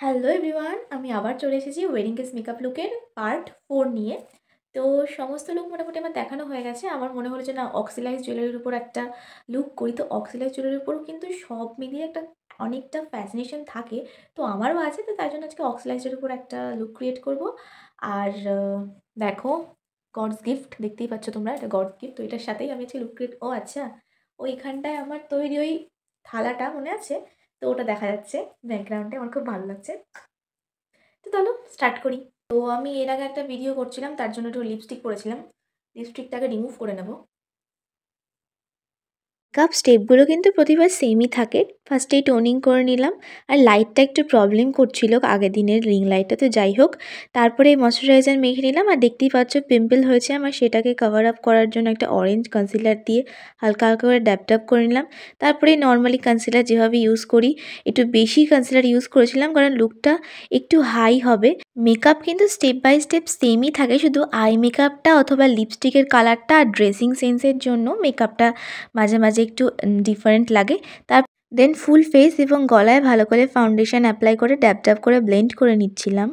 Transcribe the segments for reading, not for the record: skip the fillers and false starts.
Hello everyone, আমি আবার চলে এসেছি ওয়েডিং গেস্ট মেকআপ লুকের পার্ট 4 নিয়ে। তো সমস্ত লুক মোটামুটি আমার দেখানো হয়ে গেছে। আমার মনে হলো যে না, অক্সিডাইজ জুয়েলারির উপর একটা লুক করি। তো অক্সিডাইজ জুয়েলারির উপরও কিন্তু সব মিলিয়ে একটা অনেকটা ফ্যাসিনেশন থাকে। তো আমারও আছে, তো তাই জন্য আজকে অক্সিডাইজের উপর একটা লুক ক্রিয়েট করব। আর দেখো, গডস গিফট দেখতেই পাচ্ছ তোমরা, এটা গডস গিফট। তো এটার সাথেই আমি আজকে লুক ক্রিয়েট, ও আচ্ছা, ওইখানটায় আমার তৈরি ওই থালাটা মনে আছে? তো ওটা দেখা যাচ্ছে ব্যাকগ্রাউন্ডে, আমার খুব ভালো লাগছে। তো চলো স্টার্ট করি। তো আমি এর আগে একটা ভিডিও করছিলাম, তার জন্য একটু লিপস্টিক পরেছিলাম। লিপস্টিকটাকে রিমুভ করে নেব। মেকআপ স্টেপগুলো কিন্তু প্রতিবার সেমই থাকে। ফার্স্টেই টোনিং করে নিলাম। আর লাইটটা একটু প্রবলেম করছিল আগের দিনের রিং লাইটটা, তো যাই হোক। তারপরে ময়শ্চারাইজার মেখে নিলাম। আর দেখতেই পাচ্ছ পিম্পল হয়েছে আমার, সেটাকে কভার আপ করার জন্য একটা অরেঞ্জ কনসিলার দিয়ে হালকা হালকা করে ড্যাপ ড্যাপ করে নিলাম। তারপরে নর্মালি কনসিলার যেভাবে ইউজ করি, একটু বেশি কনসিলার ইউজ করেছিলাম কারণ লুকটা একটু হাই হবে। মেকআপ কিন্তু স্টেপ বাই স্টেপ সেমই থাকে, শুধু আই মেকআপটা অথবা লিপস্টিকের কালারটা আর ড্রেসিং সেন্সের জন্য মেকআপটা মাঝে মাঝে একটু ডিফারেন্ট লাগে। তার দেন ফুল ফেস এবং গলায় ভালো করে ফাউন্ডেশন অ্যাপ্লাই করে ড্যাব ড্যাব করে ব্লেন্ড করে নিচ্ছিলাম।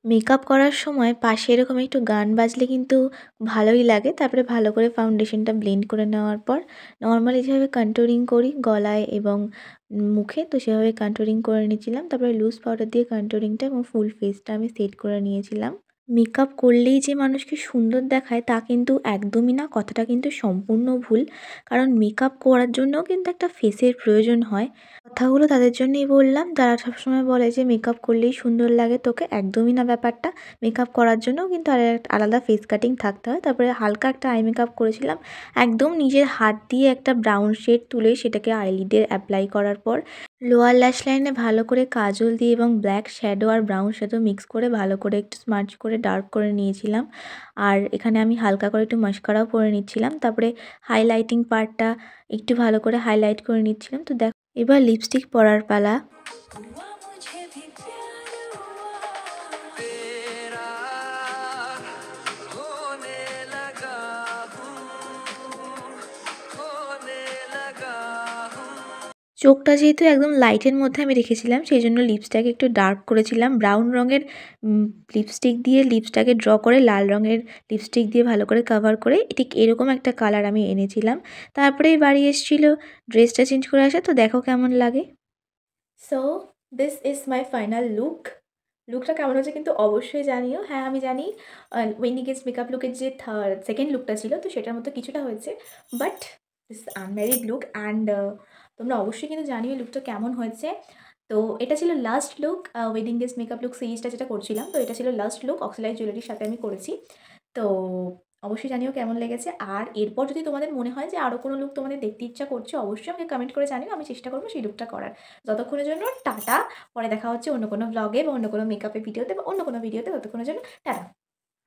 মেকআপ করার সময় পাশে এরকম একটু গান বাজলে কিন্তু ভালোই লাগে। তারপরে ভালো করে ফাউন্ডেশনটা ব্লেন্ড করে নেওয়ার পর নর্মালি যেভাবে কন্ট্যুরিং করি গলায় এবং মুখে, তো সেভাবে কন্ট্যুরিং করে নিয়েছিলাম। তারপরে লুজ পাউডার দিয়ে কন্ট্যুরিংটা এবং ফুল ফেসটা আমি সেট করে নিয়েছিলাম। মেকআপ করলেই যে মানুষকে সুন্দর দেখায় তা কিন্তু একদমই না, কথাটা কিন্তু সম্পূর্ণ ভুল। কারণ মেকআপ করার জন্যও কিন্তু একটা ফেসের প্রয়োজন হয়। কথাগুলো তাদের জন্যই বললাম যারা সবসময় বলে যে মেকআপ করলেই সুন্দর লাগে তোকে, একদমই না ব্যাপারটা। মেকআপ করার জন্যও কিন্তু আলাদা ফেস কাটিং থাকতে হয়। তারপরে হালকা একটা আই মেকআপ করেছিলাম, একদম নিজের হাত দিয়ে একটা ব্রাউন শেড তুলে সেটাকে আইলিডে অ্যাপ্লাই করার পর লোয়ার ল্যাশ লাইনে ভালো করে কাজল দিয়ে এবং ব্ল্যাক শ্যাডো আর ব্রাউন শ্যাডো মিক্স করে ভালো করে একটু স্মার্চ করে ডার্ক করে নিয়েছিলাম। আর এখানে আমি হালকা করে একটু মাস্কারাও পরে নিচ্ছিলাম। তারপরে হাইলাইটিং পার্টটা একটু ভালো করে হাইলাইট করে নিচ্ছিলাম। তো দেখো, এবার লিপস্টিক পরার পালা। চোখটা যেহেতু একদম লাইটের মধ্যে আমি রেখেছিলাম, সেই জন্য লিপসটাকে একটু ডার্ক করেছিলাম। ব্রাউন রঙের লিপস্টিক দিয়ে লিপসটাকে ড্র করে লাল রঙের লিপস্টিক দিয়ে ভালো করে কভার করে ঠিক এরকম একটা কালার আমি এনেছিলাম। তারপরেই বাড়ি এসেছিলো ড্রেসটা চেঞ্জ করে আসা। তো দেখো কেমন লাগে। So this is my final look. লুকটা কেমন হচ্ছে কিন্তু অবশ্যই জানিও। হ্যাঁ, আমি জানি ওয়েডিং গেস্ট মেকআপ লুকের যে সেকেন্ড লুকটা ছিল, তো সেটার মতো কিছুটা হয়েছে, but this unmarried look. And তোমরা অবশ্যই কিন্তু জানিও লুকটা কেমন হয়েছে। তো এটা ছিল last look, wedding guest makeup look সিরিজটা যেটা করছিলাম, তো এটা ছিল লাস্ট লুক অক্সিডাইজ জুয়েলারির সাথে আমি করেছি। তো অবশ্যই জানিও কেমন লেগেছে। আর এরপর যদি তোমাদের মনে হয় যে আরও কোনো লুক তোমাদের দেখতে ইচ্ছা করছে, অবশ্যই আমাকে কমেন্ট করে জানিও, আমি চেষ্টা করবো সেই লুকটা করার। যতক্ষণের জন্য টাটা। পরে দেখা হচ্ছে অন্য কোনো ব্লগে বা অন্য কোনো মেকআপের ভিডিওতে বা অন্য কোনো ভিডিওতে। ততক্ষণের জন্য টাটা।